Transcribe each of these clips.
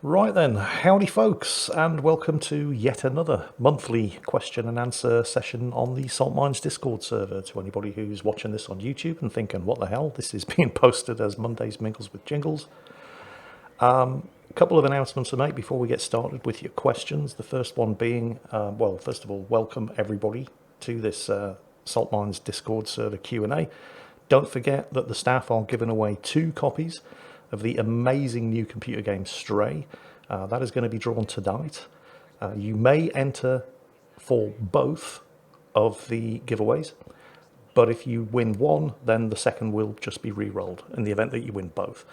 Right then, howdy folks, and welcome to yet another monthly question and answer session on the Salt Mines Discord server. To anybody who's watching this on YouTube and thinking, what the hell, this is being posted as Monday's Mingles with Jingles. A couple of announcements to make before we get started with your questions. The first one being, well, first of all, welcome everybody to this Salt Mines Discord server Q&A. Don't forget that the staff are giving away 2 copies of the amazing new computer game Stray. That is going to be drawn tonight. You may enter for both of the giveaways, but if you win one, then the second will just be re-rolled in the event that you win both.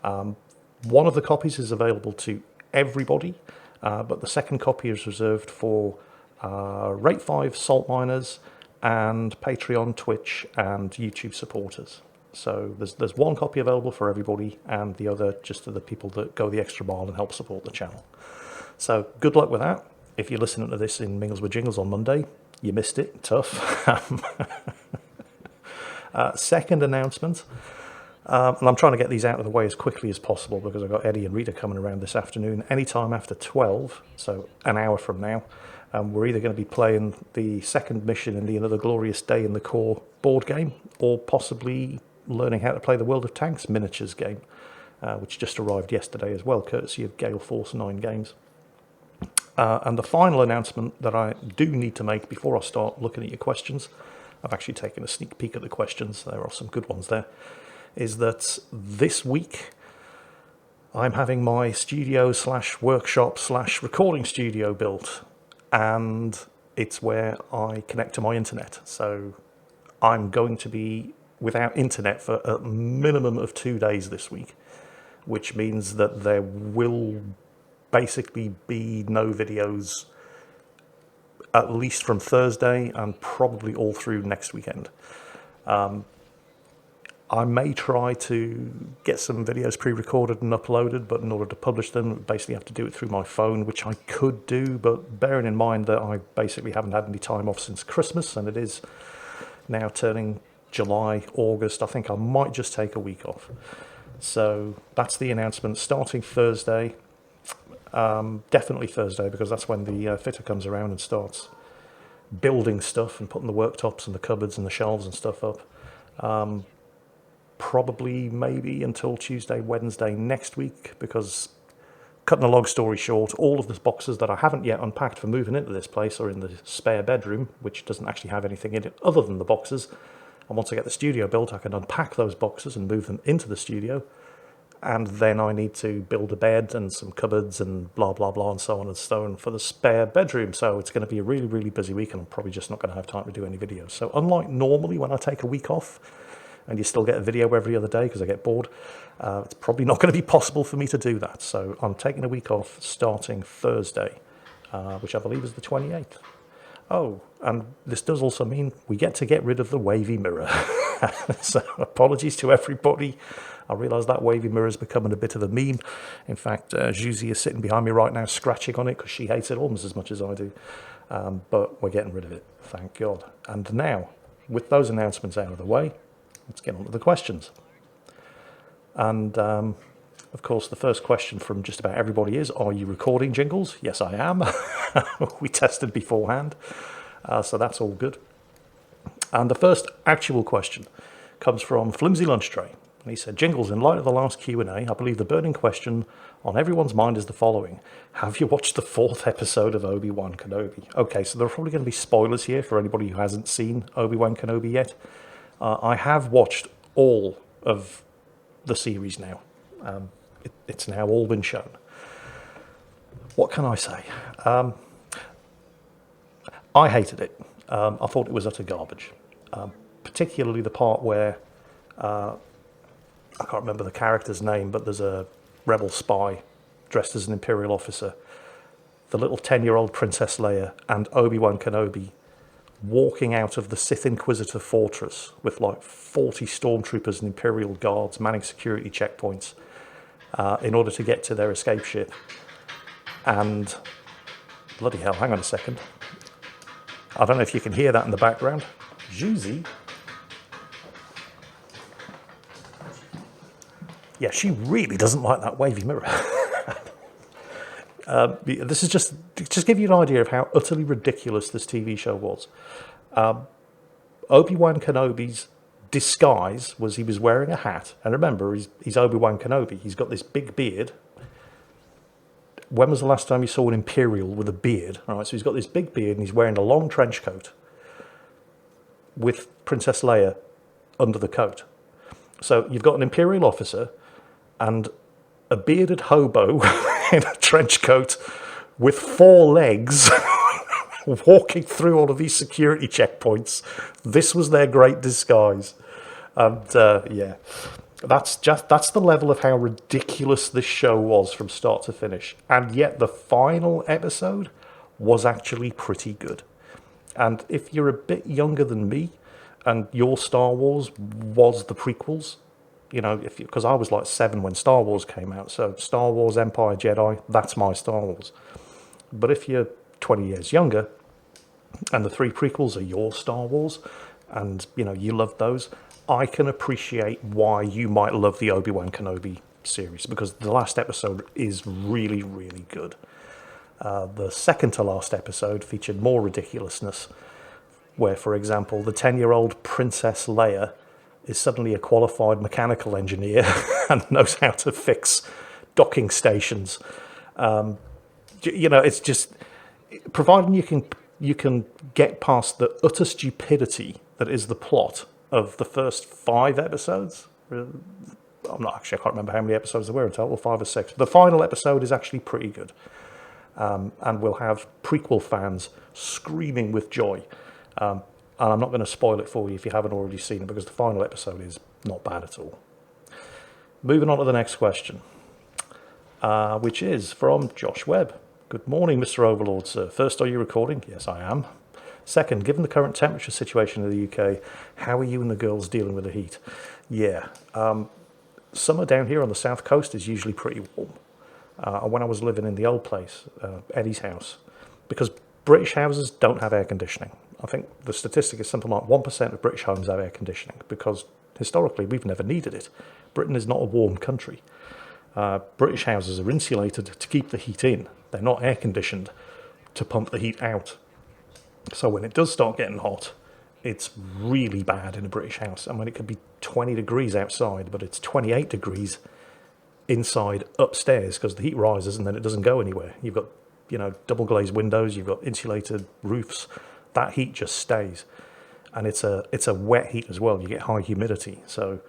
One of the copies is available to everybody, but the second copy is reserved for Rate 5 Salt Miners and Patreon, Twitch, and YouTube supporters. So there's one copy available for everybody, and the other just to the people that go the extra mile and help support the channel. So good luck with that. If you're listening to this in Mingles with Jingles on Monday, you missed it. Tough. Second announcement, and I'm trying to get these out of the way as quickly as possible because I've got Eddie and Rita coming around this afternoon, anytime after 12, so an hour from now. We're either going to be playing the second mission in the Another Glorious Day in the Core board game, or possibly learning how to play the World of Tanks miniatures game, which just arrived yesterday as well, courtesy of Gale Force 9 Games. And the final announcement that I do need to make before I start looking at your questions, I've actually taken a sneak peek at the questions, there are some good ones there, is that this week I'm having my studio / workshop / recording studio built, and it's where I connect to my internet. So I'm going to be without internet for a minimum of 2 days this week, which means that there will basically be no videos at least from Thursday and probably all through next weekend. I may try to get some videos pre-recorded and uploaded, but in order to publish them, I basically have to do it through my phone, which I could do, but bearing in mind that I basically haven't had any time off since Christmas, and it is now turning July, August, I think I might just take a week off. So that's the announcement, starting Thursday, definitely Thursday, because that's when the fitter comes around and starts building stuff and putting the worktops and the cupboards and the shelves and stuff up. Probably maybe until Tuesday, Wednesday next week, because cutting a long story short, all of the boxes that I haven't yet unpacked for moving into this place are in the spare bedroom, which doesn't actually have anything in it other than the boxes. And once I get the studio built, I can unpack those boxes and move them into the studio. And then I need to build a bed and some cupboards and blah, blah, blah, and so on and so on for the spare bedroom. So it's going to be a really, really busy week, and I'm probably just not going to have time to do any videos. So unlike normally when I take a week off, and you still get a video every other day because I get bored, it's probably not going to be possible for me to do that. So I'm taking a week off starting Thursday, which I believe is the 28th. Oh, and this does also mean we get to get rid of the wavy mirror. So apologies to everybody. I realise that wavy mirror is becoming a bit of a meme. In fact, Juicy is sitting behind me right now scratching on it because she hates it almost as much as I do. But we're getting rid of it, thank God. And now, with those announcements out of the way, let's get on to the questions. And of course, the first question from just about everybody is, are you recording Jingles? Yes, I am. We tested beforehand, so that's all good. And the first actual question comes from Flimsy Lunch Tray. And he said, Jingles, in light of the last Q&A, I believe the burning question on everyone's mind is the following. Have you watched the 4th episode of Obi-Wan Kenobi? Okay, so there are probably going to be spoilers here for anybody who hasn't seen Obi-Wan Kenobi yet. I have watched all of the series now. It's now all been shown. What can I say? I hated it. I thought it was utter garbage. Particularly the part where, I can't remember the character's name, but there's a rebel spy dressed as an Imperial officer, the little 10-year-old Princess Leia, and Obi-Wan Kenobi walking out of the Sith Inquisitor fortress with like 40 stormtroopers and Imperial guards manning security checkpoints in order to get to their escape ship. And bloody hell, hang on a second. I don't know if you can hear that in the background. Juicy. Yeah, she really doesn't like that wavy mirror. This is just give you an idea of how utterly ridiculous this TV show was. Obi-Wan Kenobi's disguise was he was wearing a hat. And remember, he's Obi-Wan Kenobi. He's got this big beard. When was the last time you saw an Imperial with a beard? All right, so he's got this big beard and he's wearing a long trench coat with Princess Leia under the coat. So you've got an Imperial officer and a bearded hobo in a trench coat with 4 legs walking through all of these security checkpoints. This was their great disguise. And yeah, that's the level of how ridiculous this show was from start to finish. And yet the final episode was actually pretty good. And if you're a bit younger than me and your Star Wars was the prequels, you know, because I was like 7 when Star Wars came out, so Star Wars, Empire, Jedi, that's my Star Wars. But if you're 20 years younger and the 3 prequels are your Star Wars and, you know, you love those, I can appreciate why you might love the Obi-Wan Kenobi series, because the last episode is really, really good. The second to last episode featured more ridiculousness, where, for example, the 10-year-old Princess Leia is suddenly a qualified mechanical engineer and knows how to fix docking stations. You know, it's just, providing you can get past the utter stupidity that is the plot of the first 5 episodes. I can't remember how many episodes there were in total, 5 or 6. The final episode is actually pretty good. And we'll have prequel fans screaming with joy. And I'm not going to spoil it for you if you haven't already seen it, because the final episode is not bad at all. Moving on to the next question, which is from Josh Webb. Good morning, Mr. Overlord, sir. First, are you recording? Yes, I am. Second, given the current temperature situation in the UK, how are you and the girls dealing with the heat? Yeah, summer down here on the south coast is usually pretty warm. When I was living in the old place, Eddie's house, because British houses don't have air conditioning. I think the statistic is something like 1% of British homes have air conditioning, because historically we've never needed it. Britain is not a warm country. British houses are insulated to keep the heat in. They're not air conditioned to pump the heat out. So when it does start getting hot, it's really bad in a British house. I mean, it could be 20 degrees outside, but it's 28 degrees inside upstairs, because the heat rises and then it doesn't go anywhere. You've got, you know, double glazed windows, you've got insulated roofs. That heat just stays, and it's a wet heat as well. You get high humidity, so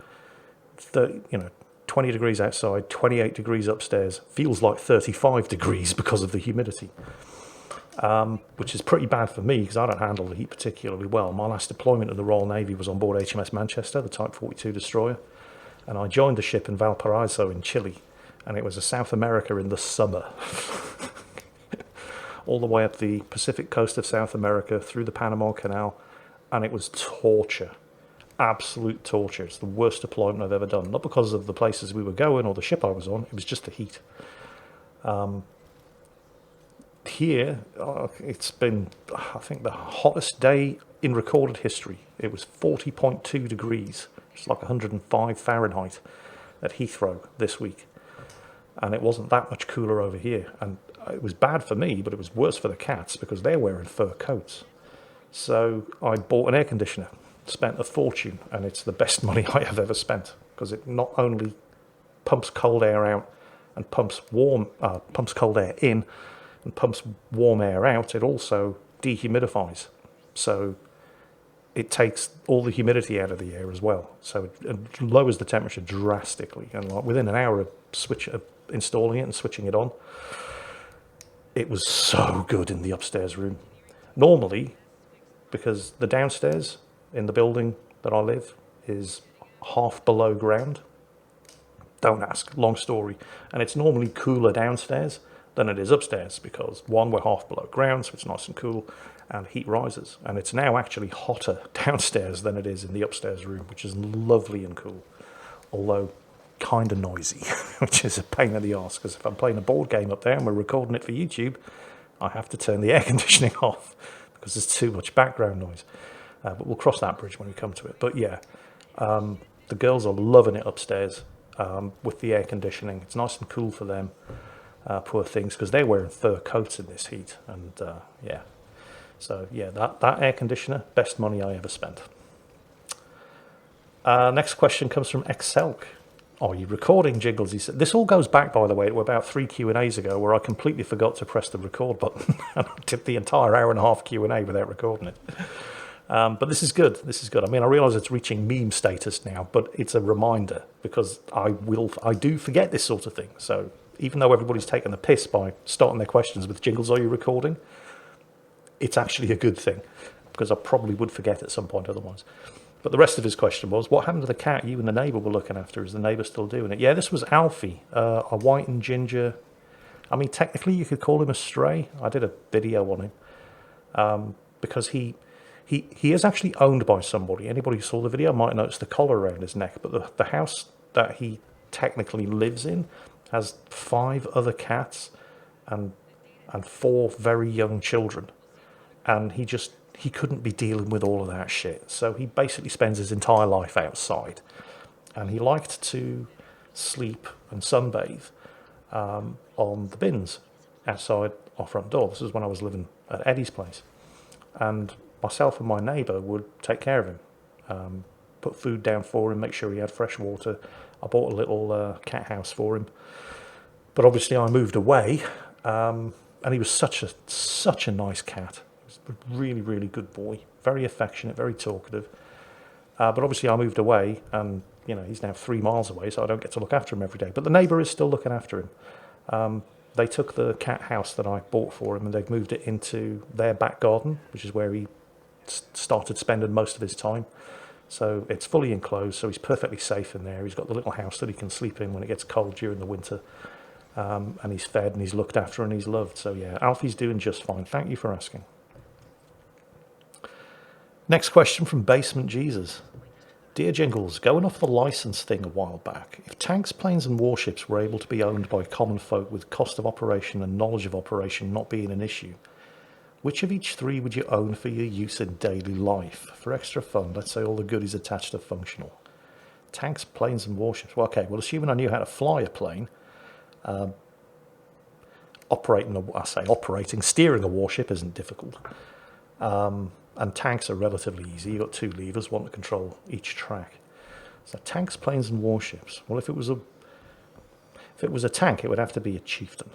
20 degrees outside, 28 degrees upstairs feels like 35 degrees because of the humidity, which is pretty bad for me because I don't handle the heat particularly well. My last deployment in the Royal Navy was on board HMS Manchester, the Type 42 destroyer, and I joined the ship in Valparaiso in Chile, and it was a South America in the summer. All the way up the Pacific coast of South America, through the Panama Canal, and it was torture. Absolute torture. It's the worst deployment I've ever done. Not because of the places we were going or the ship I was on, it was just the heat. Here, it's been, I think, the hottest day in recorded history. It was 40.2 degrees. It's like 105 Fahrenheit at Heathrow this week. And it wasn't that much cooler over here. And it was bad for me, but it was worse for the cats because they're wearing fur coats. So I bought an air conditioner, spent a fortune, and it's the best money I have ever spent, because it not only pumps cold air out and pumps cold air in and pumps warm air out, it also dehumidifies. So it takes all the humidity out of the air as well. So it lowers the temperature drastically. And like within an hour of installing it and switching it on, it was so good in the upstairs room. Normally, because the downstairs in the building that I live is half below ground. Don't ask, long story. And it's normally cooler downstairs than it is upstairs because, one, we're half below ground, so it's nice and cool, and heat rises. And it's now actually hotter downstairs than it is in the upstairs room, which is lovely and cool, although kind of noisy, which is a pain in the arse, because if I'm playing a board game up there and we're recording it for YouTube, I have to turn the air conditioning off because there's too much background noise. But we'll cross that bridge when we come to it. But yeah, the girls are loving it upstairs with the air conditioning. It's nice and cool for them. Poor things, because they're wearing fur coats in this heat. And yeah, so yeah, that air conditioner, best money I ever spent. Next question comes from Excelk. Are you recording, Jingles? He said. This all goes back, by the way, to about 3 Q&As ago, where I completely forgot to press the record button. And I did the entire hour and a half Q&A without recording it. But this is good. This is good. I mean, I realise it's reaching meme status now, but it's a reminder, because I do forget this sort of thing. So even though everybody's taken the piss by starting their questions with Jingles, are you recording? It's actually a good thing, because I probably would forget at some point otherwise. But the rest of his question was, what happened to the cat you and the neighbour were looking after? Is the neighbour still doing it? Yeah, this was Alfie, a white and ginger. I mean, technically you could call him a stray. I did a video on him, because he is actually owned by somebody. Anybody who saw the video might notice the collar around his neck. But the house that he technically lives in has 5 other cats and 4 very young children. And he couldn't be dealing with all of that shit. So he basically spends his entire life outside. And he liked to sleep and sunbathe on the bins outside our front door. This was when I was living at Eddie's place. And myself and my neighbour would take care of him, put food down for him, make sure he had fresh water. I bought a little cat house for him. But obviously I moved away, and he was such a nice cat. Really, really good boy, very affectionate, very talkative. But obviously I moved away, and he's now 3 miles away, so I don't get to look after him every day. But the neighbour is still looking after him. They took the cat house that I bought for him, and they've moved it into their back garden, which is where he started spending most of his time. So it's fully enclosed, so he's perfectly safe in there. He's got the little house that he can sleep in when it gets cold during the winter. And he's fed and he's looked after and he's loved. So yeah, Alfie's doing just fine. Thank you for asking. Next question from Basement Jesus. Dear Jingles, going off the license thing a while back, if tanks, planes and warships were able to be owned by common folk with cost of operation and knowledge of operation not being an issue, which of each 3 would you own for your use in daily life? For extra fun, let's say all the goodies attached are functional. Tanks, planes and warships. Well, okay, well, assuming I knew how to fly a plane, steering a warship isn't difficult. And tanks are relatively easy. You've got 2 levers, one to control each track. So tanks, planes and warships. Well, if it was a tank, it would have to be a chieftain,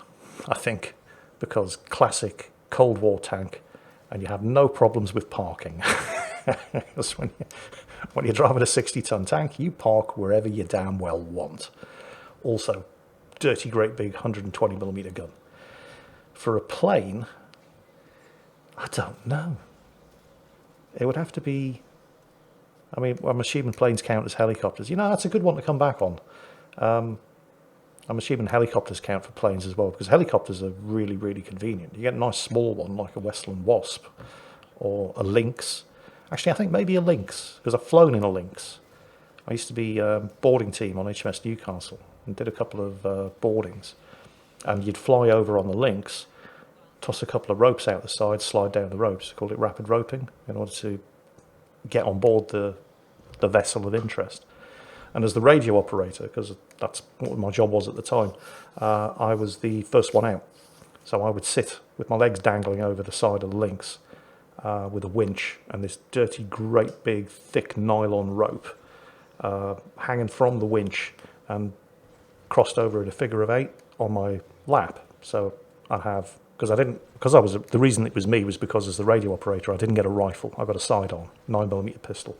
I think, because classic Cold War tank, and you have no problems with parking. Because when you're driving a 60-ton tank, you park wherever you damn well want. Also, dirty, great big 120mm gun. For a plane, I don't know. It would have to be, I mean, I'm assuming planes count as helicopters. That's a good one to come back on. I'm assuming helicopters count for planes as well, because helicopters are really, really convenient. You get a nice small one like a Westland Wasp or a Lynx. Actually, I think maybe a Lynx, because I've flown in a Lynx. I used to be boarding team on HMS Newcastle and did a couple of boardings. And you'd fly over on the Lynx, toss a couple of ropes out the side, slide down the ropes, call it rapid roping, in order to get on board the vessel of interest. And as the radio operator, because that's what my job was at the time, I was the first one out. So I would sit with my legs dangling over the side of the Lynx with a winch and this dirty, great big, thick nylon rope hanging from the winch and crossed over in a figure of 8 on my lap. So I'd have, the reason it was me was because as the radio operator, I didn't get a rifle. I got a sidearm, 9mm pistol,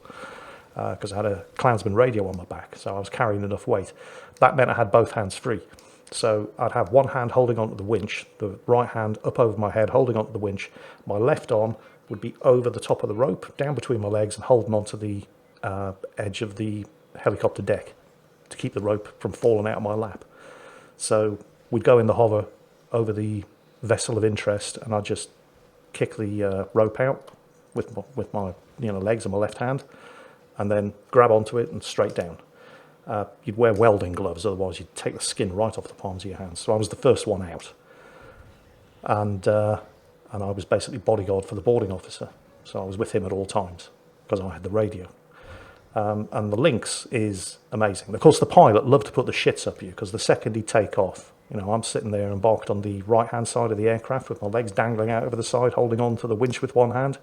because I had a Klansman radio on my back, so I was carrying enough weight. That meant I had both hands free. So I'd have one hand holding onto the winch, the right hand up over my head holding onto the winch. My left arm would be over the top of the rope, down between my legs and holding onto the edge of the helicopter deck to keep the rope from falling out of my lap. So we'd go in the hover over the vessel of interest, and I'd just kick the rope out with my legs and my left hand, and then grab onto it and straight down. You'd wear welding gloves, otherwise you'd take the skin right off the palms of your hands. So I was the first one out, and I was basically bodyguard for the boarding officer. So I was with him at all times because I had the radio. And the links is amazing. Of course, the pilot loved to put the shits up you, because the second he'd take off, I'm sitting there embarked on the right-hand side of the aircraft with my legs dangling out over the side, holding on to the winch with one hand.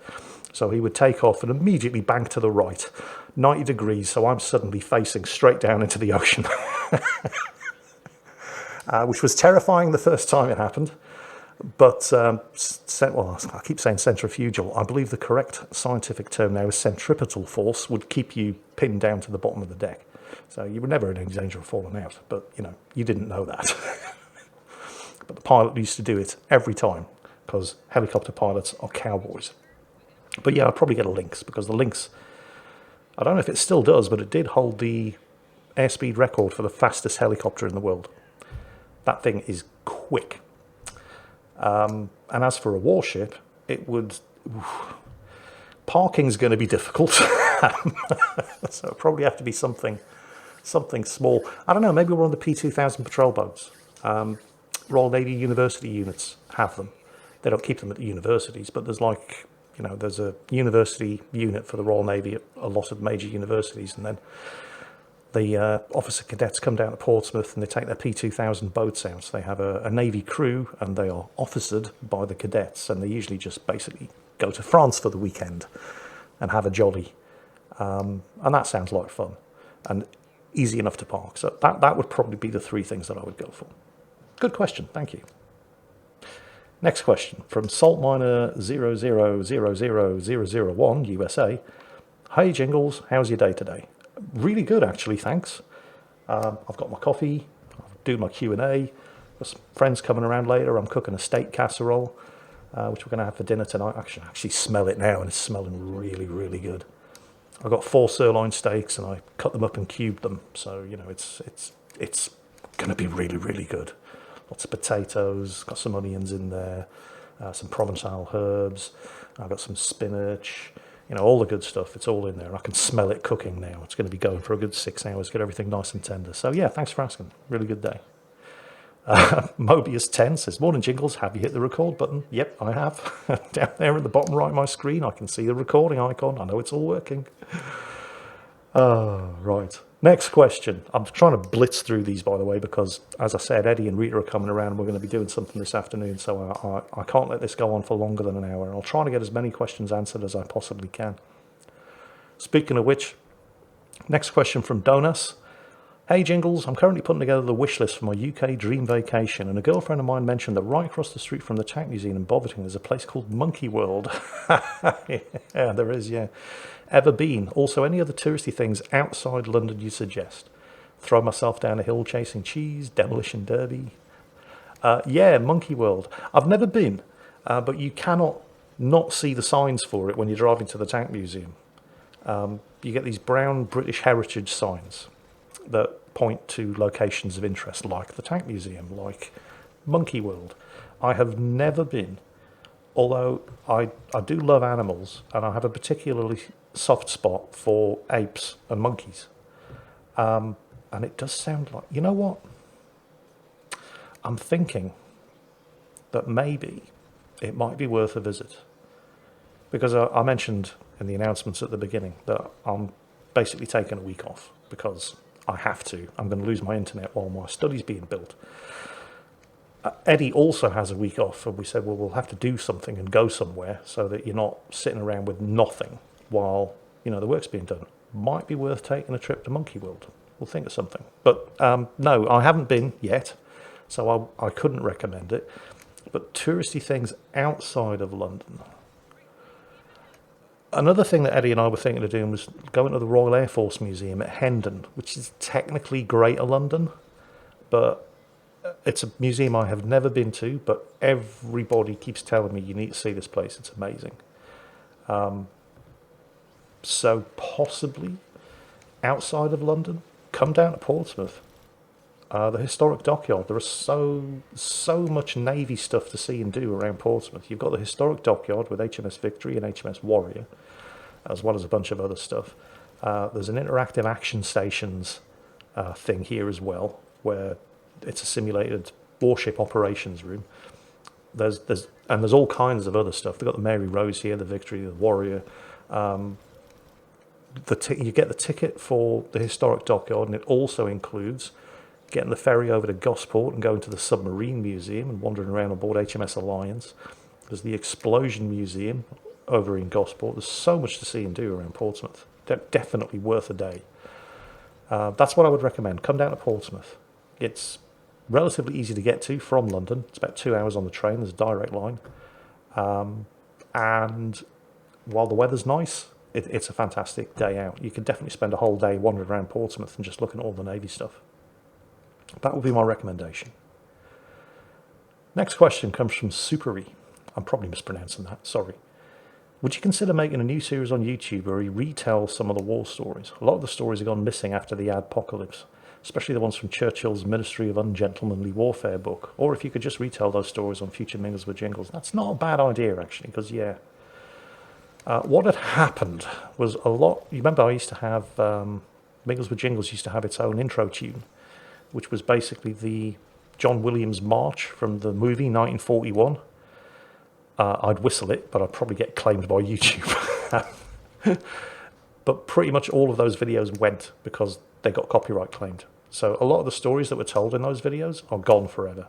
So he would take off and immediately bank to the right, 90 degrees, so I'm suddenly facing straight down into the ocean. Which was terrifying the first time it happened. But, I keep saying centrifugal. I believe the correct scientific term now is centripetal force would keep you pinned down to the bottom of the deck. So you were never in any danger of falling out. But, you didn't know that. But the pilot used to do it every time, because helicopter pilots are cowboys. But yeah, I'll probably get a Lynx, because the Lynx, I don't know if it still does, but it did hold the airspeed record for the fastest helicopter in the world. That thing is quick. And as for a warship, it would... Parking's going to be difficult. So it'll probably have to be something small. I don't know, maybe we're on the P2000 patrol boats. Royal Navy University units have them. They don't keep them at the universities, but there's there's a university unit for the Royal Navy at a lot of major universities, and then the officer cadets come down to Portsmouth and they take their P2000 boats out. So they have a Navy crew, and they are officered by the cadets, and they usually just basically go to France for the weekend and have a jolly. And that sounds like fun and easy enough to park. So that would probably be the three things that I would go for. Good question, thank you. Next question from Saltminer 0000001 USA. Hey Jingles, how's your day today? Really good, actually, thanks. I've got my coffee, I'll do my Q&A. Got some friends coming around later. I'm cooking a steak casserole, which we're going to have for dinner tonight. I can actually smell it now, and it's smelling really, really good. I've got 4 sirloin steaks, and I cut them up and cubed them. So, it's going to be really, really good. Lots of potatoes, got some onions in there, some Provençal herbs. I've got some spinach. All the good stuff, it's all in there. I can smell it cooking now. It's going to be going for a good 6 hours, get everything nice and tender. So yeah, thanks for asking. Really good day. Mobius 10 says, morning Jingles, have you hit the record button? Yep, I have. Down there at the bottom right of my screen, I can see the recording icon. I know it's all working. Right. Next question. I'm trying to blitz through these, by the way, because, as I said, Eddie and Rita are coming around and we're going to be doing something this afternoon, so I can't let this go on for longer than an hour. I'll try to get as many questions answered as I possibly can. Speaking of which, next question from Donas. Hey Jingles, I'm currently putting together the wish list for my UK dream vacation, and a girlfriend of mine mentioned that right across the street from the Tank Museum in Boverton there's a place called Monkey World. Yeah, there is, yeah. Ever been? Also, any other touristy things outside London you suggest? Throw myself down a hill chasing cheese, demolition derby. Yeah, Monkey World. I've never been, but you cannot not see the signs for it when you're driving to the Tank Museum. You get these brown British heritage signs that point to locations of interest, like the Tank Museum, like Monkey World. I have never been, although I do love animals, and I have a particularly soft spot for apes and monkeys. And it does sound like, you know what? I'm thinking that maybe it might be worth a visit. Because I mentioned in the announcements at the beginning that I'm basically taking a week off because I have to. I'm going to lose my internet while my study's being built. Eddie also has a week off, and we said, well, we'll have to do something and go somewhere so that you're not sitting around with nothing while, the work's being done. Might be worth taking a trip to Monkey World. We'll think of something. But no, I haven't been yet, so I couldn't recommend it. But touristy things outside of London. Another thing that Eddie and I were thinking of doing was going to the Royal Air Force Museum at Hendon, which is technically Greater London, but it's a museum I have never been to, but everybody keeps telling me you need to see this place. It's amazing. So possibly outside of London, come down to Portsmouth. The historic dockyard. There is so much Navy stuff to see and do around Portsmouth. You've got the historic dockyard with HMS Victory and HMS Warrior, as well as a bunch of other stuff. There's an interactive action stations thing here as well, where it's a simulated warship operations room. There's all kinds of other stuff. They've got the Mary Rose here, the Victory, the Warrior. you get the ticket for the historic dockyard, and it also includes getting the ferry over to Gosport and going to the Submarine Museum and wandering around on board HMS Alliance. There's the Explosion Museum over in Gosport. There's so much to see and do around Portsmouth. Definitely worth a day. That's what I would recommend. Come down to Portsmouth. It's relatively easy to get to from London. It's about 2 hours on the train. There's a direct line. And while the weather's nice, it's a fantastic day out. You can definitely spend a whole day wandering around Portsmouth and just looking at all the Navy stuff. That would be my recommendation. Next question comes from Supery. I'm probably mispronouncing that, sorry. Would you consider making a new series on YouTube where you retell some of the war stories? A lot of the stories have gone missing after the apocalypse, especially the ones from Churchill's Ministry of Ungentlemanly Warfare book. Or if you could just retell those stories on future Mingles with Jingles. That's not a bad idea, actually, because, yeah. What had happened was a lot... You remember I used to have... Mingles with Jingles used to have its own intro tune, which was basically the John Williams March from the movie 1941. I'd whistle it, but I'd probably get claimed by YouTube. But pretty much all of those videos went because they got copyright claimed. So a lot of the stories that were told in those videos are gone forever.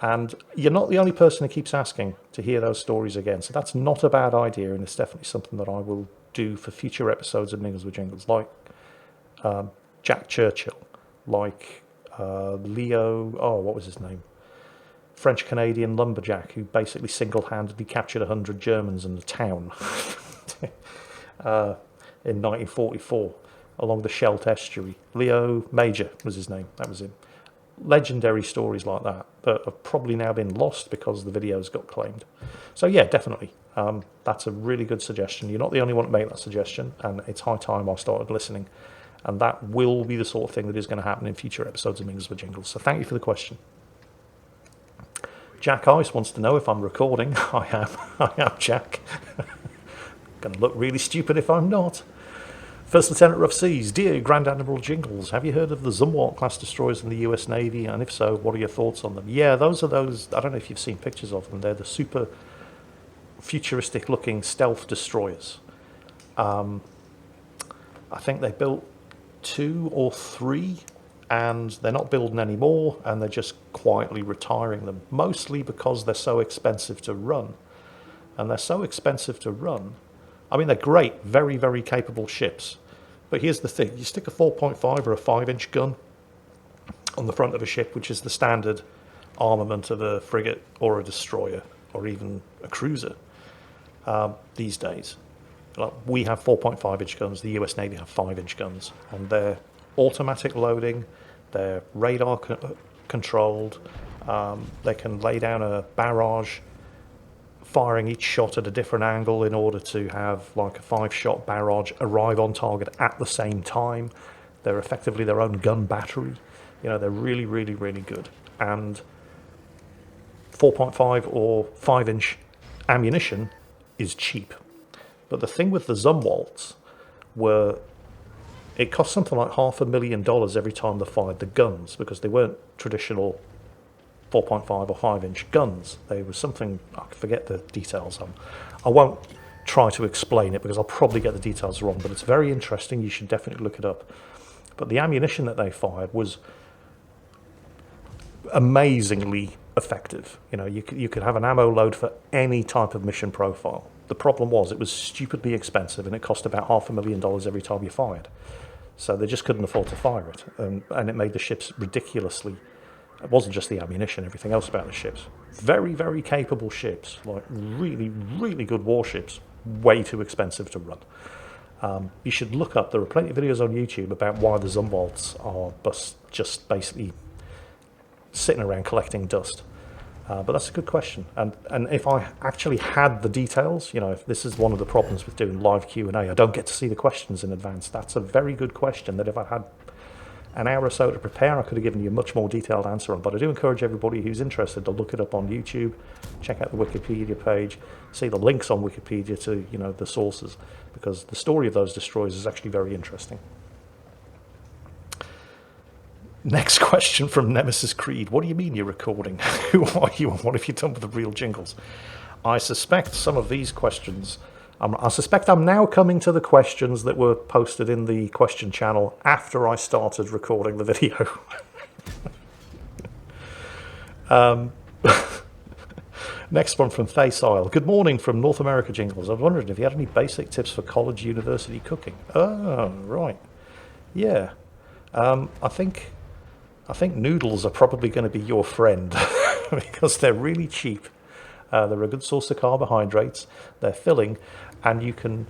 And you're not the only person who keeps asking to hear those stories again. So that's not a bad idea, and it's definitely something that I will do for future episodes of Mingles with Jingles, like Jack Churchill, like Leo, what was his name? French-Canadian lumberjack who basically single-handedly captured 100 Germans in the town in 1944 along the Scheldt estuary. Leo Major was his name, that was him. Legendary stories like that have probably now been lost because the videos got claimed. So yeah, definitely. That's a really good suggestion. You're not the only one to make that suggestion, and it's high time I started listening. And that will be the sort of thing that is going to happen in future episodes of Mingles with Jingles. So thank you for the question. Jack Ice wants to know if I'm recording. I am Jack. Going to look really stupid if I'm not. First Lieutenant Rough Seas, dear Grand Admiral Jingles, have you heard of the Zumwalt class destroyers in the US Navy? And if so, what are your thoughts on them? Yeah, those are those, I don't know if you've seen pictures of them. They're the super futuristic looking stealth destroyers. I think they built 2 or 3, and they're not building any more, and they're just quietly retiring them, mostly because they're so expensive to run. And they're so expensive to run. I mean, they're great, very, very capable ships. But here's the thing. You stick a 4.5 or a 5-inch gun on the front of a ship, which is the standard armament of a frigate or a destroyer or even a cruiser these days. Like, we have 4.5-inch guns. The US Navy have 5-inch guns. And they're automatic loading. They're radar controlled. They can lay down a barrage, firing each shot at a different angle in order to have like a 5-shot barrage arrive on target at the same time. They're effectively their own gun battery. You know, they're really, really, really good. And 4.5 or 5-inch ammunition is cheap. But the thing with the Zumwalts were it cost something like $500,000 every time they fired the guns, because they weren't traditional 4.5 or 5-inch guns. They were something, I forget the details on. I won't try to explain it because I'll probably get the details wrong, but it's very interesting. You should definitely look it up. But the ammunition that they fired was amazingly effective. You know, you could have an ammo load for any type of mission profile. The problem was it was stupidly expensive, and it cost about $500,000 every time you fired. So they just couldn't afford to fire it, and it made the ships ridiculously. It wasn't just the ammunition, everything else about the ships. Very, very capable ships, like really, really good warships, way too expensive to run. You should look up, there are plenty of videos on YouTube about why the Zumwalts are just basically sitting around collecting dust. But that's a good question. And if I actually had the details, you know, if this is one of the problems with doing live Q&A, I don't get to see the questions in advance. That's a very good question that if I had an hour or so to prepare, I could have given you a much more detailed answer on. But I do encourage everybody who's interested to look it up on YouTube, check out the Wikipedia page, see the links on Wikipedia to, you know, the sources, because the story of those destroyers is actually very interesting. Next question from Nemesis Creed. What do you mean you're recording? Who are you and what have you done with the real Jingles? I suspect some of these questions I suspect I'm now coming to the questions that were posted in the question channel after I started recording the video. Next one from Faisal. Good morning from North America, Jingles. I was wondering if you had any basic tips for college, university cooking. Oh, right. Yeah. I think noodles are probably going to be your friend because they're really cheap. They're a good source of carbohydrates. They're filling, and you can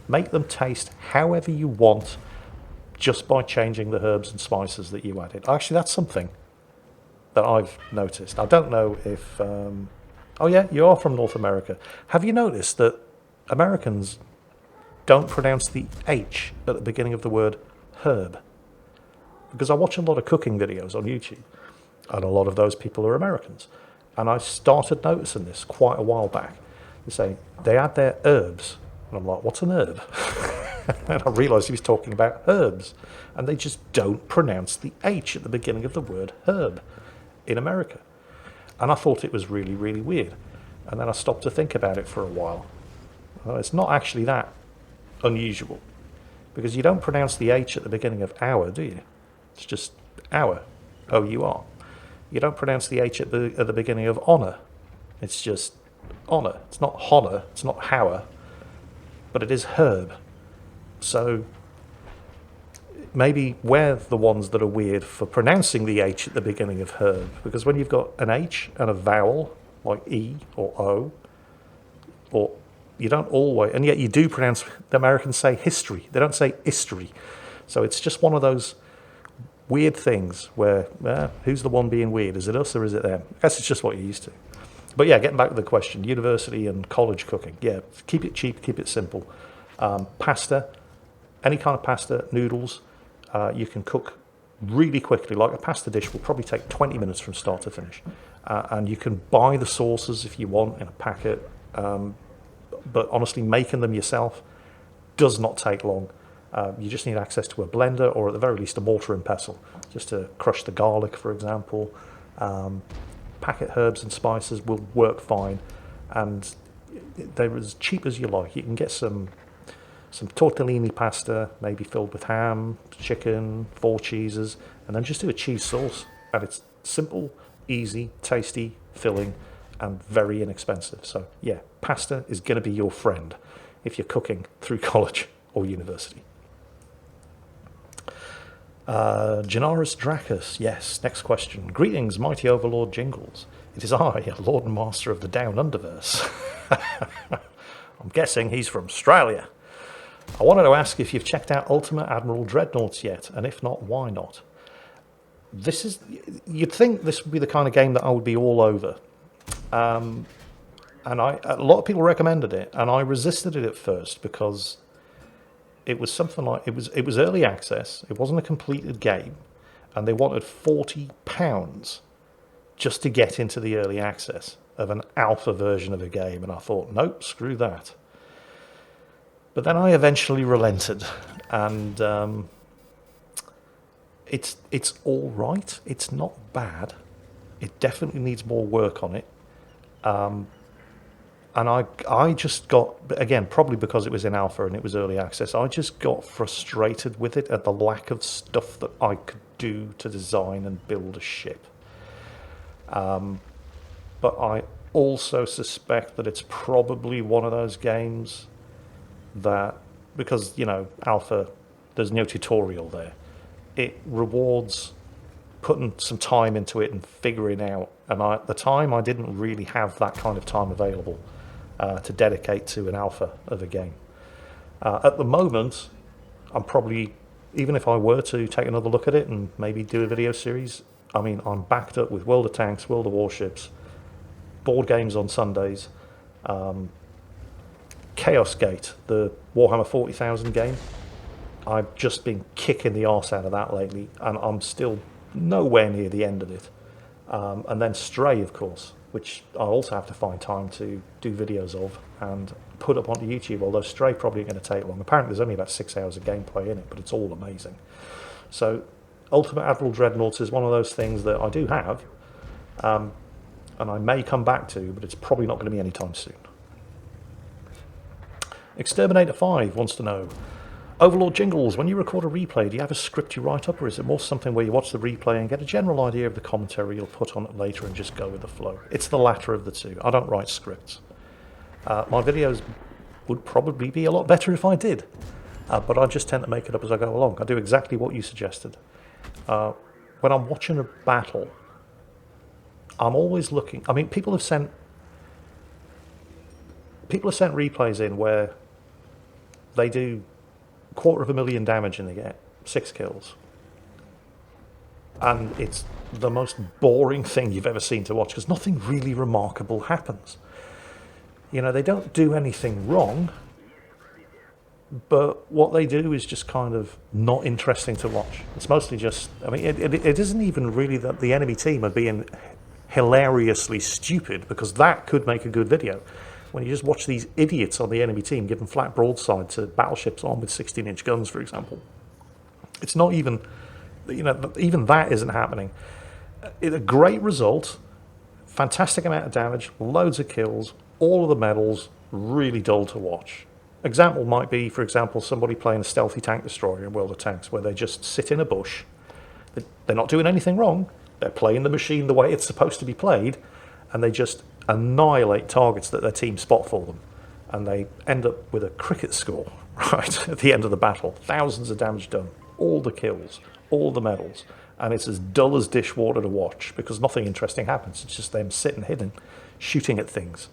make them taste however you want just by changing the herbs and spices that you added. Actually, that's something that I've noticed. I don't know if... oh yeah, you are from North America. Have you noticed that Americans don't pronounce the H at the beginning of the word herb? Because I watch a lot of cooking videos on YouTube, and a lot of those people are Americans. And I started noticing this quite a while back. They say they add their herbs. And I'm like, what's an herb? And I realised he was talking about herbs. And they just don't pronounce the H at the beginning of the word herb in America. And I thought it was really, really weird. And then I stopped to think about it for a while. Well, it's not actually that unusual. Because you don't pronounce the H at the beginning of hour, do you? It's just hour. O-U-R. You don't pronounce the H at the beginning of honour. It's just honour. It's not honor. It's not hour. But it is herb. So maybe we're the ones that are weird for pronouncing the H at the beginning of herb. Because when you've got an H and a vowel, like E or O, or you don't always, and yet you do pronounce, the Americans say history. They don't say history. So it's just one of those weird things where, who's the one being weird? Is it us or is it them? I guess it's just what you're used to. But yeah, getting back to the question, university and college cooking. Yeah, keep it cheap, keep it simple. Pasta, any kind of pasta, noodles, you can cook really quickly. Like a pasta dish will probably take 20 minutes from start to finish. And you can buy the sauces if you want in a packet. But honestly, making them yourself does not take long. You just need access to a blender or at the very least a mortar and pestle just to crush the garlic, for example. Packet herbs and spices will work fine, and they're as cheap as you like. You can get some tortellini pasta, maybe filled with ham, chicken, 4 cheeses, and then just do a cheese sauce. And it's simple, easy, tasty, filling, and very inexpensive. So yeah, pasta is going to be your friend if you're cooking through college or university. Genarus Dracus, yes, next question. Greetings, mighty overlord Jingles. It is I, Lord and Master of the Down Underverse. I'm guessing he's from Australia. I wanted to ask if you've checked out Ultimate Admiral Dreadnoughts yet, and if not, why not? You'd think this would be the kind of game that I would be all over. And a lot of people recommended it, and I resisted it at first because it was something like, it was early access, it wasn't a completed game, and they wanted £40 just to get into the early access of an alpha version of a game, and I thought, nope, screw that. But then I eventually relented, and it's all right. It's not bad. It definitely needs more work on it. And I just got, again, probably because it was in alpha and it was early access, I just got frustrated with it at the lack of stuff that I could do to design and build a ship. But I also suspect that it's probably one of those games that, because, you know, alpha, there's no tutorial there. It rewards putting some time into it and figuring out. And at the time, I didn't really have that kind of time available to dedicate to an alpha of a game. At the moment, I'm probably, even if I were to take another look at it and maybe do a video series, I mean, I'm backed up with World of Tanks, World of Warships, board games on Sundays, Chaos Gate, the Warhammer 40,000 game. I've just been kicking the arse out of that lately, and I'm still nowhere near the end of it. And then Stray, of course, which I also have to find time to do videos of and put up onto YouTube, although Stray probably ain't going to take long. Apparently there's only about 6 hours of gameplay in it, but it's all amazing. So Ultimate Admiral Dreadnoughts is one of those things that I do have, and I may come back to, but it's probably not going to be anytime soon. Exterminator 5 wants to know, Overlord Jingles, when you record a replay, do you have a script you write up, or is it more something where you watch the replay and get a general idea of the commentary you'll put on it later and just go with the flow? It's the latter of the two. I don't write scripts. My videos would probably be a lot better if I did, but I just tend to make it up as I go along. I do exactly what you suggested. When I'm watching a battle, I'm always looking. I mean, people have sent replays in where they do 250,000 damage and they get 6 kills, and it's the most boring thing you've ever seen to watch because nothing really remarkable happens. You know, they don't do anything wrong, but what they do is just kind of not interesting to watch. It's mostly just, I mean, it isn't even really that the enemy team are being hilariously stupid, because that could make a good video. When you just watch these idiots on the enemy team giving flat broadside to battleships armed with 16-inch guns, for example, it's not even, you know, even that isn't happening. It's a great result, fantastic amount of damage, loads of kills, all of the medals, really dull to watch. Example might be, for example, somebody playing a stealthy tank destroyer in World of Tanks, where they just sit in a bush. They're not doing anything wrong. They're playing the machine the way it's supposed to be played, and they just annihilate targets that their team spot for them. And they end up with a cricket score, right, at the end of the battle. Thousands of damage done, all the kills, all the medals. And it's as dull as dishwater to watch, because nothing interesting happens. It's just them sitting hidden, shooting at things.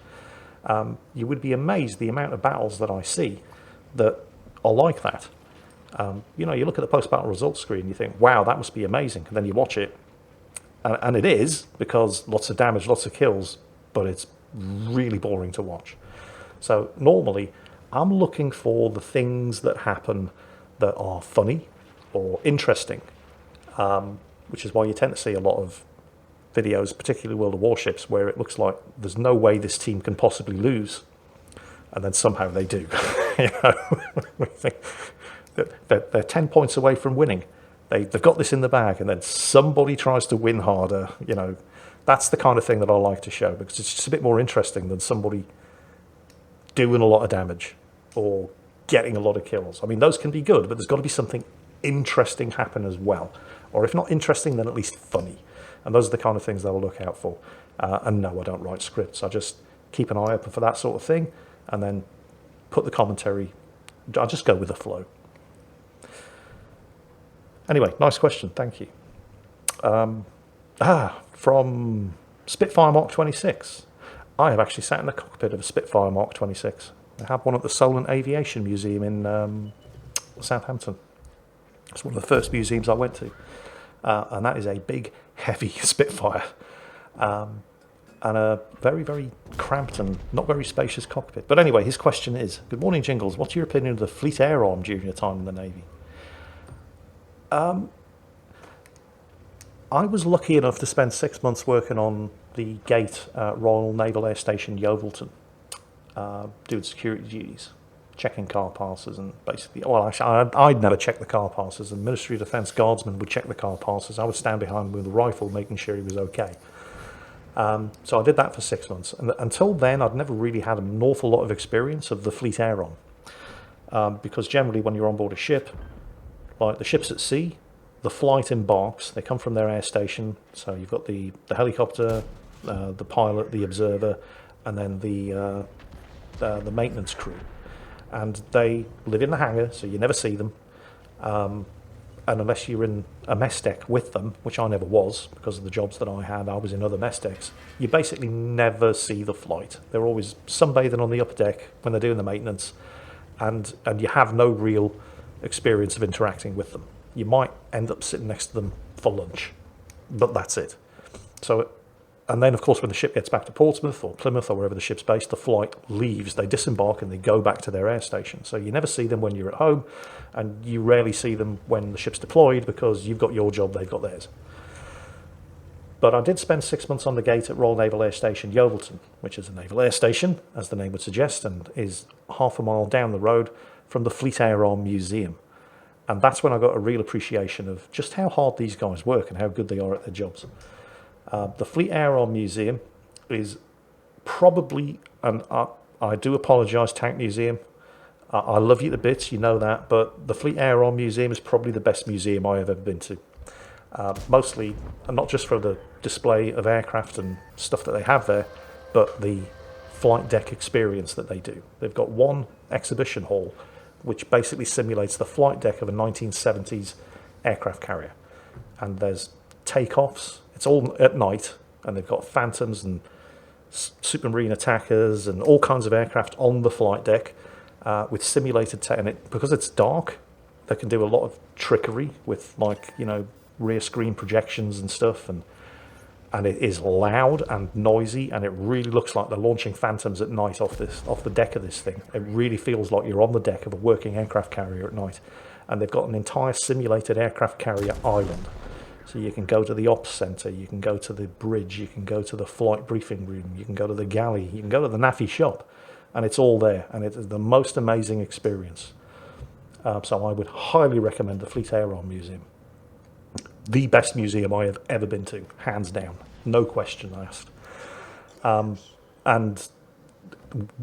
You would be amazed the amount of battles that I see that are like that. You know, you look at the post-battle results screen and you think, wow, that must be amazing. And then you watch it, and it is, because lots of damage, lots of kills, but it's really boring to watch. So normally, I'm looking for the things that happen that are funny or interesting, which is why you tend to see a lot of videos, particularly World of Warships, where it looks like there's no way this team can possibly lose, and then somehow they do. You know, we think that they're 10 points away from winning. They've got this in the bag, and then somebody tries to win harder. You know, that's the kind of thing that I like to show, because it's just a bit more interesting than somebody doing a lot of damage or getting a lot of kills. I mean, those can be good, but there's got to be something interesting happen as well. Or if not interesting, then at least funny. And those are the kind of things that I'll look out for. And no, I don't write scripts. I just keep an eye open for that sort of thing, and then put the commentary. I just go with the flow. Anyway, nice question. Thank you. From Spitfire Mark 26. I have actually sat in the cockpit of a Spitfire Mark 26. I have one at the Solent Aviation Museum in Southampton. It's one of the first museums I went to. And that is a big, heavy Spitfire. And a very, very cramped and not very spacious cockpit. But anyway, his question is, good morning, Jingles. What's your opinion of the Fleet Air Arm during your time in the Navy? I was lucky enough to spend 6 months working on the gate at Royal Naval Air Station Yeovilton, doing security duties, checking car passes, and basically, well, actually, I'd never check the car passes, and Ministry of Defence guardsmen would check the car passes. I would stand behind him with a rifle, making sure he was okay. So I did that for 6 months, and until then, I'd never really had an awful lot of experience of the Fleet Air Arm, because generally, when you're on board a ship, like the ships at sea, the flight embarks. They come from their air station, so you've got the helicopter, the pilot, the observer, and then the maintenance crew. And they live in the hangar, so you never see them. And unless you're in a mess deck with them, which I never was, because of the jobs that I had, I was in other mess decks, you basically never see the flight. They're always sunbathing on the upper deck when they're doing the maintenance, and you have no real experience of interacting with them. You might end up sitting next to them for lunch, but that's it. So, and then of course when the ship gets back to Portsmouth or Plymouth or wherever the ship's based, the flight leaves, they disembark and they go back to their air station. So you never see them when you're at home, and you rarely see them when the ship's deployed, because you've got your job, they've got theirs. But I did spend 6 months on the gate at Royal Naval Air Station Yeovilton, which is a naval air station, as the name would suggest, and is half a mile down the road from the Fleet Air Arm Museum. And that's when I got a real appreciation of just how hard these guys work and how good they are at their jobs. The Fleet Air Arm Museum is probably, and I do apologise, Tank Museum, I love you to bits, you know that, but the Fleet Air Arm Museum is probably the best museum I have ever been to. Mostly, and not just for the display of aircraft and stuff that they have there, but the flight deck experience that they do. They've got one exhibition hall which basically simulates the flight deck of a 1970s aircraft carrier. And there's takeoffs, it's all at night, and they've got Phantoms and Supermarine attackers and all kinds of aircraft on the flight deck with simulated tech. And because it's dark, they can do a lot of trickery with, like, you know, rear screen projections and stuff, and it is loud and noisy, and it really looks like they're launching Phantoms at night off the deck of this thing. It really feels like you're on the deck of a working aircraft carrier at night. And they've got an entire simulated aircraft carrier island. So you can go to the ops center, you can go to the bridge, you can go to the flight briefing room, you can go to the galley, you can go to the NAFI shop, and it's all there, and it is the most amazing experience. So I would highly recommend the Fleet Air Arm Museum. The best museum I have ever been to, hands down, no question asked. And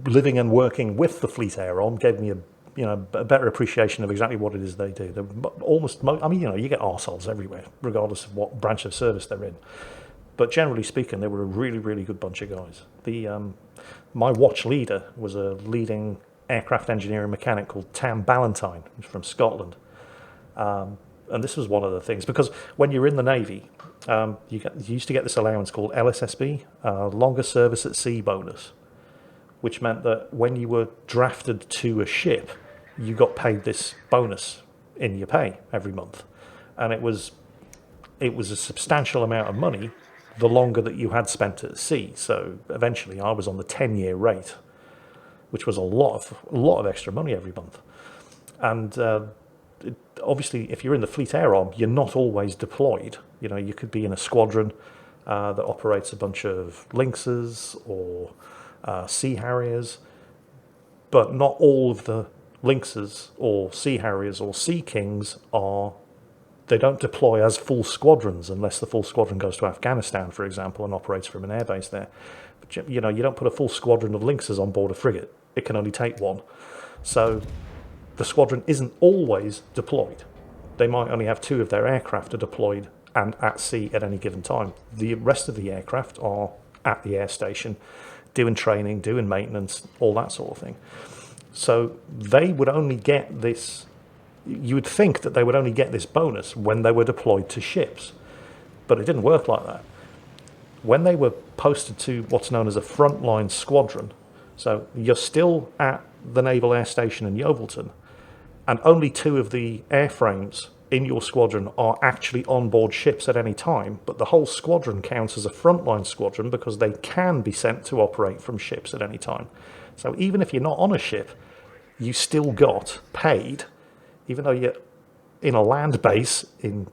living and working with the Fleet Air Arm gave me a better appreciation of exactly what it is they do. They're almost, you get arseholes everywhere, regardless of what branch of service they're in. But generally speaking, they were a really, really good bunch of guys. My watch leader was a leading aircraft engineer and mechanic called Tam Ballantyne, who's from Scotland. And this was one of the things, because when you're in the Navy, you used to get this allowance called LSSB, Longer Service at Sea Bonus, which meant that when you were drafted to a ship, you got paid this bonus in your pay every month. And it was a substantial amount of money the longer that you had spent at sea. So eventually I was on the 10-year rate, which was a lot of extra money every month. And obviously, if you're in the Fleet Air Arm, you're not always deployed. You know, you could be in a squadron that operates a bunch of Lynxes or Sea Harriers, but not all of the Lynxes or Sea Harriers or Sea Kings they don't deploy as full squadrons unless the full squadron goes to Afghanistan, for example, and operates from an airbase there. But, you know, you don't put a full squadron of Lynxes on board a frigate. It can only take one. So the squadron isn't always deployed. They might only have 2 of their aircraft are deployed and at sea at any given time. The rest of the aircraft are at the air station, doing training, doing maintenance, all that sort of thing. So they would only get this, you would think that they would only get this bonus when they were deployed to ships. But it didn't work like that. When they were posted to what's known as a frontline squadron, so you're still at the Naval Air Station in Yeovilton, and only 2 of the airframes in your squadron are actually on board ships at any time, but the whole squadron counts as a frontline squadron because they can be sent to operate from ships at any time. So even if you're not on a ship, you still got paid, even though you're in a land base in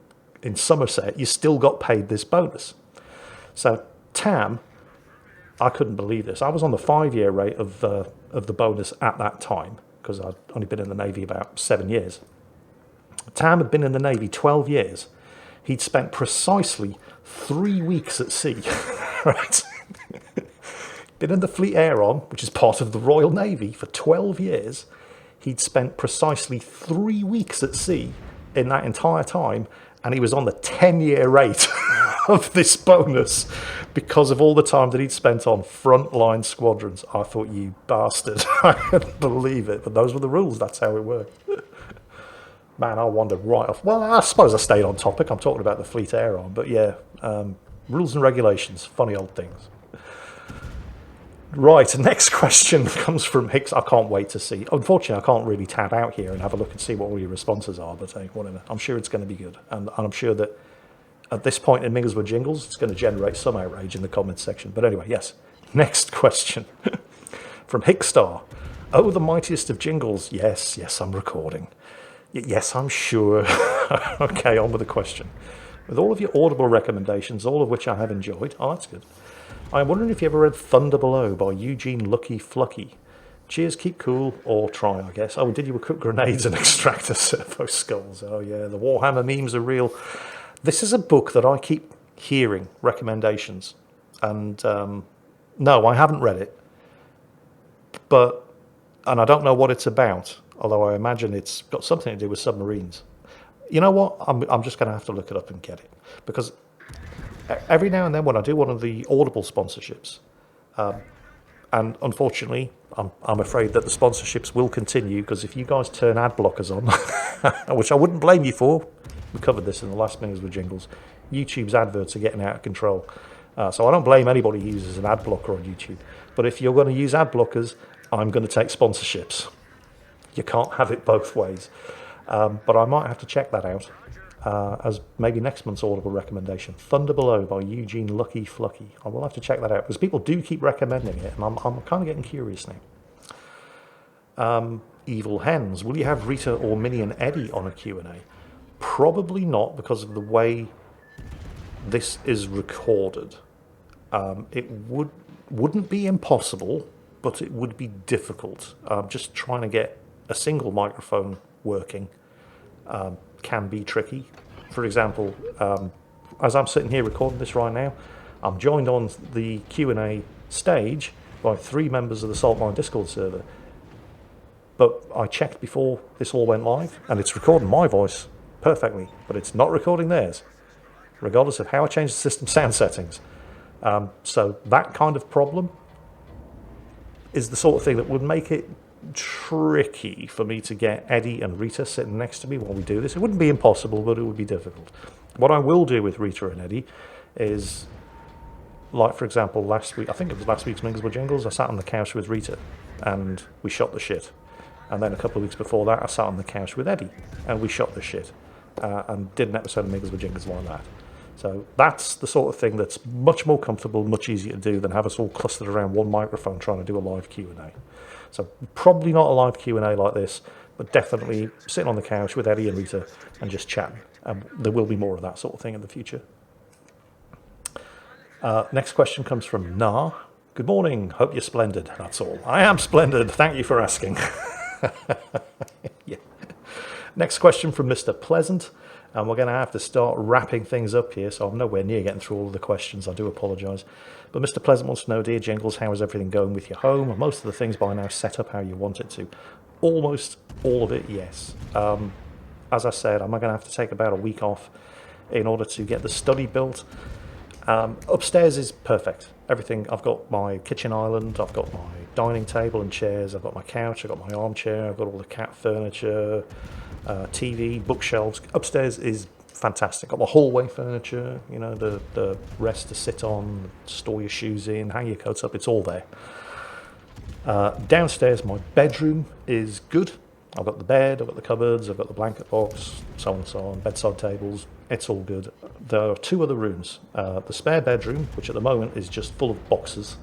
Somerset, you still got paid this bonus. So Tam, I couldn't believe this. I was on the 5-year rate of the bonus at that time, because I'd only been in the Navy about 7 years. Tam had been in the Navy 12 years. He'd spent precisely 3 weeks at sea. Right? Been in the Fleet Air Arm, which is part of the Royal Navy, for 12 years. He'd spent precisely 3 weeks at sea in that entire time, and he was on the 10-year rate of this bonus because of all the time that he'd spent on frontline squadrons. I thought, you bastard. I couldn't believe it, but those were the rules. That's how it worked. Man, I wandered right off. Well, I suppose I stayed on topic. I'm talking about the Fleet Air Arm, but yeah, rules and regulations, funny old things. Right, next question comes from Hicks. I can't wait to see. Unfortunately, I can't really tab out here and have a look and see what all your responses are, but hey, whatever. I'm sure it's going to be good. And I'm sure that at this point in Mingles with Jingles, it's going to generate some outrage in the comments section. But anyway, yes. Next question from Hickstar. Oh, the mightiest of Jingles. Yes, I'm recording. Yes, I'm sure. Okay, on with the question. With all of your Audible recommendations, all of which I have enjoyed. Oh, that's good. I'm wondering if you ever read Thunder Below by Eugene Lucky Flucky. Cheers, keep cool, or try, I guess. Oh, did you equip grenades and extract a servo skulls? Oh, yeah, the Warhammer memes are real. This is a book that I keep hearing recommendations. And no, I haven't read it. And I don't know what it's about. although I imagine it's got something to do with submarines. You know what? I'm just going to have to look it up and get it, because every now and then when I do one of the Audible sponsorships, and unfortunately, I'm afraid that the sponsorships will continue, because if you guys turn ad blockers on, which I wouldn't blame you for, we covered this in the last Mingles with Jingles, YouTube's adverts are getting out of control. So I don't blame anybody who uses an ad blocker on YouTube. But if you're going to use ad blockers, I'm going to take sponsorships. You can't have it both ways. But I might have to check that out as maybe next month's Audible recommendation. Thunder Below by Eugene Lucky Flucky. I will have to check that out, because people do keep recommending it, and I'm kind of getting curious now. Evil Hens. Will you have Rita or Minnie and Eddie on a Q&A? Probably not, because of the way this is recorded. It wouldn't be impossible, but it would be difficult. Just trying to get a single microphone working can be tricky. For example, as I'm sitting here recording this right now, I'm joined on the Q&A stage by 3 members of the Saltmine Discord server. But I checked before this all went live, and it's recording my voice perfectly, but it's not recording theirs, regardless of how I change the system sound settings. So that kind of problem is the sort of thing that would make it tricky for me to get Eddie and Rita sitting next to me while we do this. It wouldn't be impossible, but it would be difficult. What I will do with Rita and Eddie is, like, for example, last week, I think it was last week's Mingles with Jingles, I sat on the couch with Rita and we shot the shit. And then a couple of weeks before that, I sat on the couch with Eddie and we shot the shit. And did an episode of Mingles with Jingles like that. So that's the sort of thing that's much more comfortable, much easier to do than have us all clustered around one microphone trying to do a live Q&A. So probably not a live Q&A like this, but definitely sitting on the couch with Eddie and Rita and just chatting. There will be more of that sort of thing in the future. Next question comes from Nah. Good morning. Hope you're splendid. That's all. I am splendid. Thank you for asking. Yeah. Next question from Mr. Pleasant. And we're going to have to start wrapping things up here, so I'm nowhere near getting through all of the questions. I do apologise. But Mr. Pleasant wants to know, dear Jingles, how is everything going with your home? Are most of the things by now set up how you want it to? Almost all of it, yes. As I said, I'm going to have to take about a week off in order to get the study built. Upstairs is perfect. Everything. I've got my kitchen island, I've got my dining table and chairs, I've got my couch, I've got my armchair, I've got all the cat furniture, TV, bookshelves. Upstairs is fantastic. Got my hallway furniture, you know, the rest to sit on, store your shoes in, hang your coats up, it's all there. Downstairs, my bedroom is good. I've got the bed, I've got the cupboards, I've got the blanket box, so on and so on, bedside tables, it's all good. There are 2 other rooms. The spare bedroom, which at the moment is just full of boxes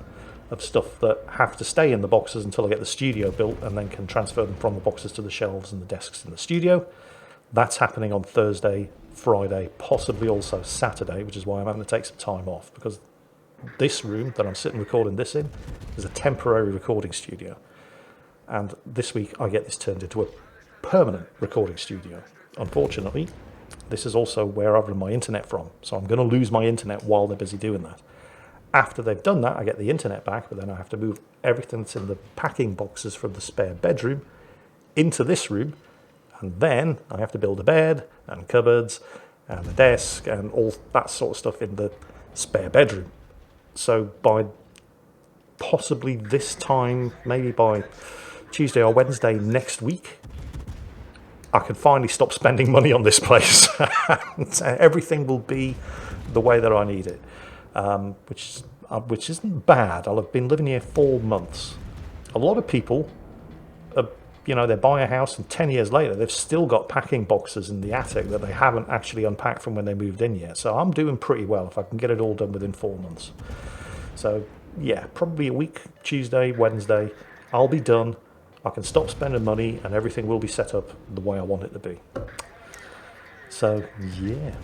of stuff that have to stay in the boxes until I get the studio built, and then can transfer them from the boxes to the shelves and the desks in the studio. That's happening on Thursday, Friday, possibly also Saturday, which is why I'm having to take some time off, because this room that I'm sitting recording this in is a temporary recording studio. And this week I get this turned into a permanent recording studio. Unfortunately, this is also where I've run my internet from, so I'm going to lose my internet while they're busy doing that. After they've done that, I get the internet back, but then I have to move everything that's in the packing boxes from the spare bedroom into this room, and then I have to build a bed and cupboards and a desk and all that sort of stuff in the spare bedroom. So by possibly this time, maybe by Tuesday or Wednesday next week, I can finally stop spending money on this place. Everything will be the way that I need it. Which isn't bad. I'll have been living here 4 months. A lot of people, they buy a house and 10 years later, they've still got packing boxes in the attic that they haven't actually unpacked from when they moved in yet. So I'm doing pretty well if I can get it all done within 4 months. So yeah, probably a week, Tuesday, Wednesday, I'll be done. I can stop spending money and everything will be set up the way I want it to be. So yeah.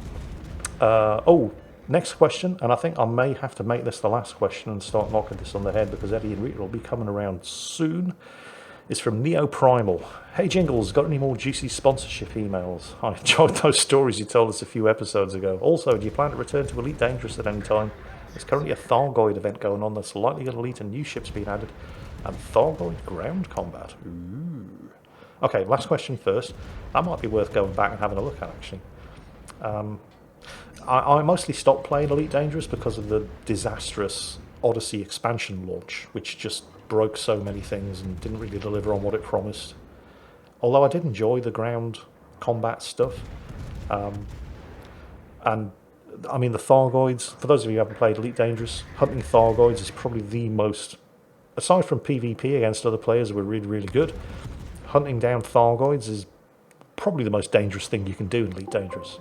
Next question, and I think I may have to make this the last question and start knocking this on the head, because Eddie and Rita will be coming around soon, is from Neo Primal. Hey Jingles, got any more juicy sponsorship emails? I enjoyed those stories you told us a few episodes ago. Also, do you plan to return to Elite Dangerous at any time? There's currently a Thargoid event going on that's likely going to lead to new ships being added, and Thargoid ground combat. Ooh. Okay, last question first. That might be worth going back and having a look at, actually. I mostly stopped playing Elite Dangerous because of the disastrous Odyssey expansion launch, which just broke so many things and didn't really deliver on what it promised. Although I did enjoy the ground combat stuff. And I mean, the Thargoids, for those of you who haven't played Elite Dangerous, hunting Thargoids is probably the most, aside from PvP against other players who were really, really good, hunting down Thargoids is probably the most dangerous thing you can do in Elite Dangerous.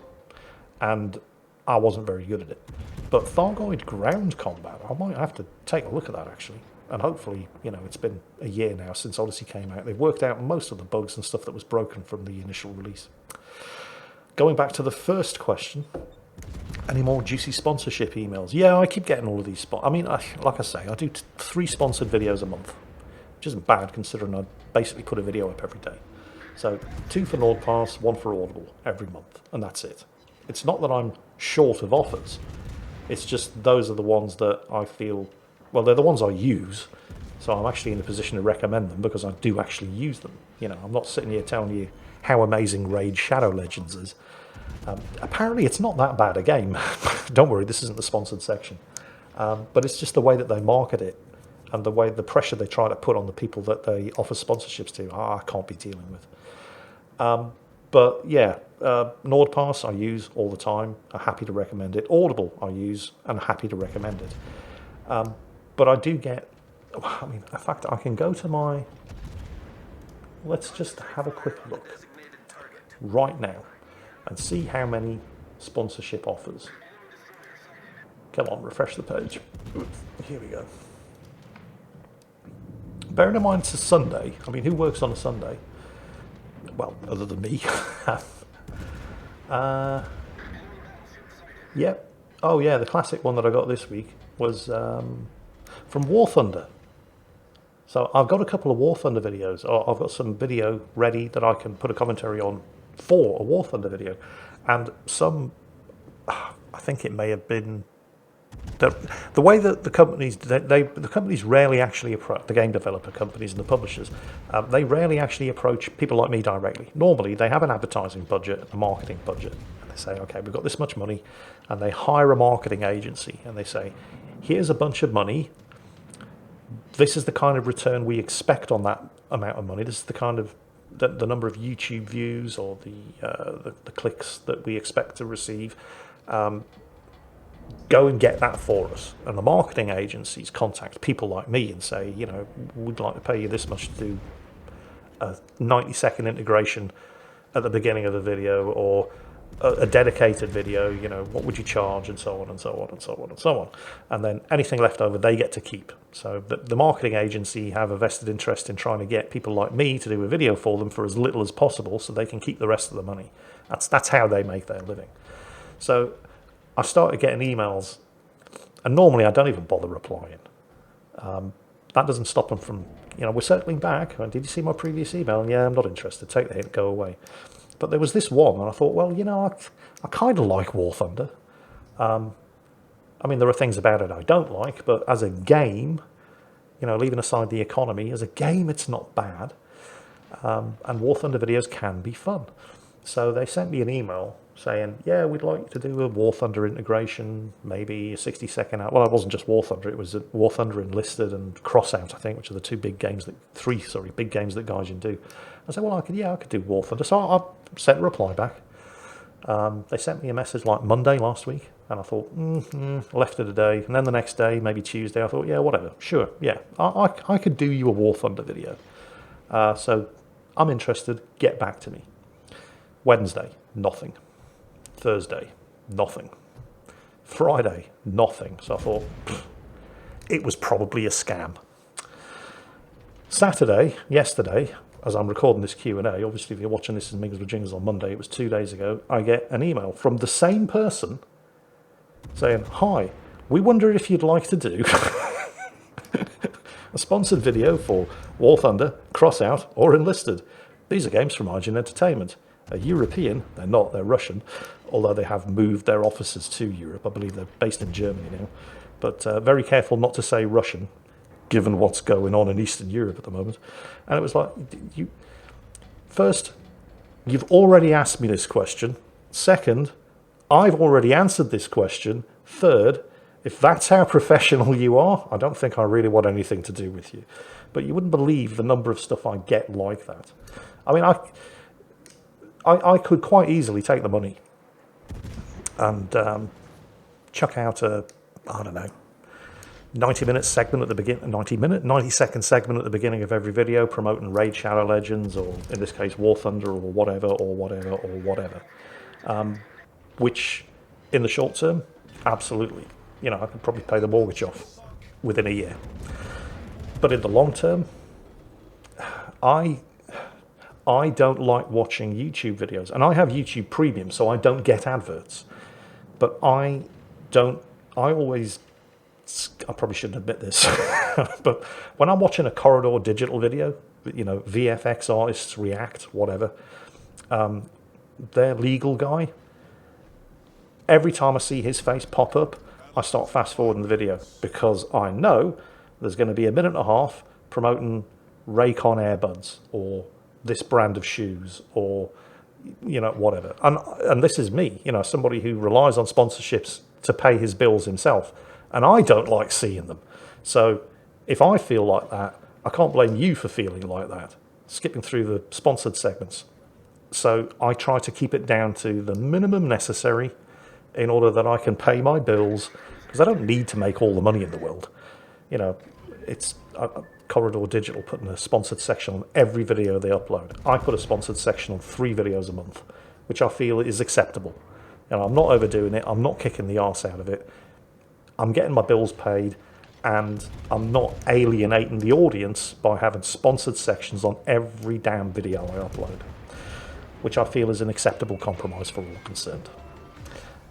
And I wasn't very good at it. But Thargoid ground combat, I might have to take a look at that, actually. And hopefully, you know, it's been a year now since Odyssey came out. They've worked out most of the bugs and stuff that was broken from the initial release. Going back to the first question, any more juicy sponsorship emails? Yeah, I keep getting all of these. I mean, like I say, I do 3 sponsored videos a month, which isn't bad considering I basically put a video up every day. So 2 for NordPass, 1 for Audible every month, and that's it. It's not that I'm short of offers. It's just those are the ones that I feel, well, they're the ones I use. So I'm actually in a position to recommend them because I do actually use them. You know, I'm not sitting here telling you how amazing Raid Shadow Legends is. Apparently it's not that bad a game. Don't worry, this isn't the sponsored section. But it's just the way that they market it and the pressure they try to put on the people that they offer sponsorships to. I can't be dealing with. But yeah, NordPass I use all the time. I'm happy to recommend it. Audible I use and happy to recommend it. But I do get, I mean, in fact, I can go to my, let's just have a quick look right now and see how many sponsorship offers. Come on, refresh the page. Here we go. Bearing in mind it's a Sunday, I mean, who works on a Sunday? Well, other than me. Yeah. Oh yeah, the classic one that I got this week was from War Thunder. So I've got a couple of War Thunder videos. I've got some video ready that I can put a commentary on for a War Thunder video, and some, I think it may have been the way that the companies the companies rarely actually approach the game developer companies and the publishers. They rarely actually approach people like me directly. Normally, they have an advertising budget, a marketing budget, and they say, okay, we've got this much money, and they hire a marketing agency, and they say, here's a bunch of money. This is the kind of return we expect on that amount of money. This is the kind of the number of YouTube views or the clicks that we expect to receive. Go and get that for us. And the marketing agencies contact people like me and say, you know, we'd like to pay you this much to do a 90-second integration at the beginning of the video, or a dedicated video, you know, what would you charge, and so on and so on and so on and so on. And then anything left over, they get to keep. So the marketing agency have a vested interest in trying to get people like me to do a video for them for as little as possible so they can keep the rest of the money. That's how they make their living. So I started getting emails, and normally I don't even bother replying. That doesn't stop them from, you know, we're circling back. Did you see my previous email? Yeah, I'm not interested. Take the hint, go away. But there was this one, and I thought, well, you know, I kind of like War Thunder. I mean, there are things about it I don't like, but as a game, you know, leaving aside the economy, as a game, it's not bad. And War Thunder videos can be fun. So they sent me an email saying, yeah, we'd like to do a War Thunder integration, maybe a 60-second out. Well, it wasn't just War Thunder, it was War Thunder Enlisted and Crossout, I think, which are the three big games that Gaijin do. I said, well, I could do War Thunder. So I sent a reply back. They sent me a message like Monday last week, and I thought, left it a day. And then the next day, maybe Tuesday, I thought, yeah, whatever, sure, yeah, I could do you a War Thunder video. So I'm interested, get back to me. Wednesday, nothing. Thursday, nothing. Friday, nothing. So I thought, it was probably a scam. Saturday, yesterday, as I'm recording this Q&A, obviously if you're watching this in Mingles with Jingles on Monday, it was 2 days ago, I get an email from the same person saying, hi, we wonder if you'd like to do a sponsored video for War Thunder, Crossout, or Enlisted. These are games from Argent Entertainment. They're European, they're not, they're Russian, although they have moved their offices to Europe. I believe they're based in Germany now. But very careful not to say Russian, given what's going on in Eastern Europe at the moment. And it was like, First, you've already asked me this question. Second, I've already answered this question. Third, if that's how professional you are, I don't think I really want anything to do with you. But you wouldn't believe the number of stuff I get like that. I mean, I could quite easily take the money and chuck out a, I don't know, 90-minute segment at the beginning, 90-second segment at the beginning of every video promoting Raid Shadow Legends, or in this case War Thunder, or whatever, which in the short term, absolutely, you know, I could probably pay the mortgage off within a year. But in the long term, I don't like watching YouTube videos, and I have YouTube Premium, so I don't get adverts. But I probably shouldn't admit this, but when I'm watching a Corridor Digital video, you know, VFX artists react, whatever, their legal guy, every time I see his face pop up, I start fast forwarding the video, because I know there's going to be a minute and a half promoting Raycon earbuds, or this brand of shoes, or, you know, whatever. And this is me, you know, somebody who relies on sponsorships to pay his bills himself. And I don't like seeing them. So if I feel like that, I can't blame you for feeling like that, skipping through the sponsored segments. So I try to keep it down to the minimum necessary in order that I can pay my bills, because I don't need to make all the money in the world. You know, it's Corridor Digital putting a sponsored section on every video they upload. I put a sponsored section on 3 videos a month, which I feel is acceptable. And I'm not overdoing it. I'm not kicking the arse out of it. I'm getting my bills paid, and I'm not alienating the audience by having sponsored sections on every damn video I upload, which I feel is an acceptable compromise for all concerned.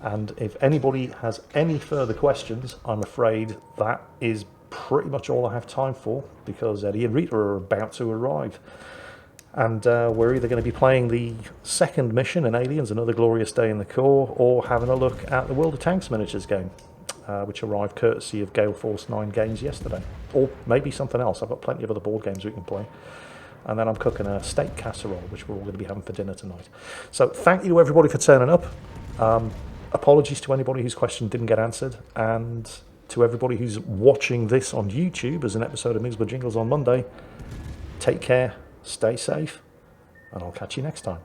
And if anybody has any further questions, I'm afraid that is pretty much all I have time for, because Eddie and Rita are about to arrive. And we're either going to be playing the second mission in Aliens, Another Glorious Day in the Core, or having a look at the World of Tanks miniatures game, which arrived courtesy of Gale Force 9 Games yesterday. Or maybe something else. I've got plenty of other board games we can play. And then I'm cooking a steak casserole, which we're all going to be having for dinner tonight. So thank you everybody for turning up. Apologies to anybody whose question didn't get answered, and to everybody who's watching this on YouTube as an episode of Mingles by Jingles on Monday. Take care, stay safe, and I'll catch you next time.